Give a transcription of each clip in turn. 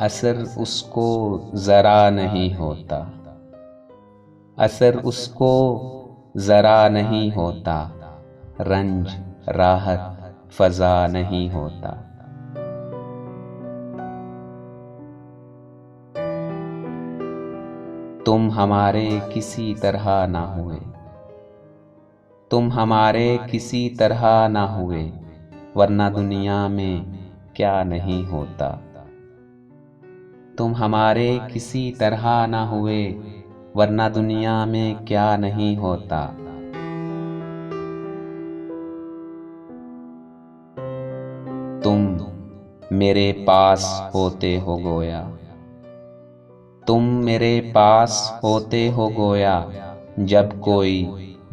असर उसको ज़रा नहीं होता, असर उसको ज़रा नहीं होता, रंज राहत फ़ज़ा नहीं होता। तुम हमारे किसी तरह ना हुए, तुम हमारे किसी तरह ना हुए, वरना दुनिया में क्या नहीं होता। तुम हमारे किसी तरह ना हुए, वरना दुनिया में क्या नहीं होता। तुम मेरे पास होते हो गोया, तुम मेरे पास होते हो गोया, जब कोई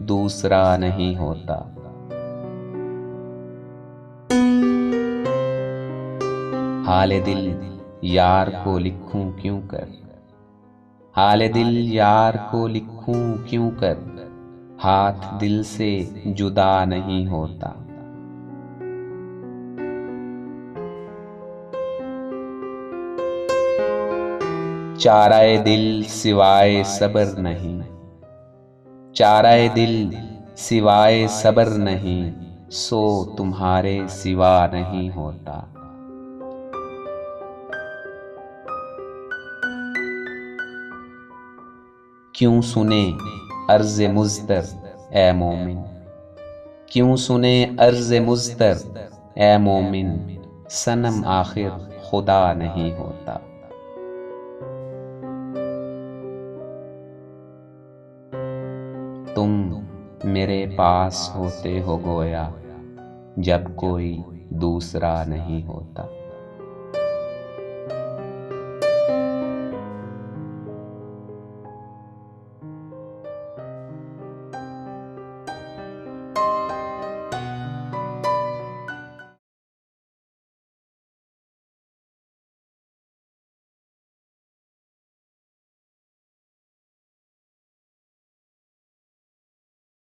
दूसरा नहीं होता। हाले दिल यार को लिखूं क्यों कर, हाले दिल यार को लिखूं क्यों कर, हाथ दिल से जुदा नहीं होता। चाराए दिल सिवाय सबर नहीं, चाराए दिल सिवाय सबर नहीं, सो तुम्हारे सिवा नहीं होता। क्यों सुने अर्ज़ मुज़्तर ए मोमिन, क्यों सुने अर्ज़ मुज़्तर ए मोमिन, सनम आखिर खुदा नहीं होता। तुम मेरे पास होते हो गोया, जब कोई दूसरा नहीं होता।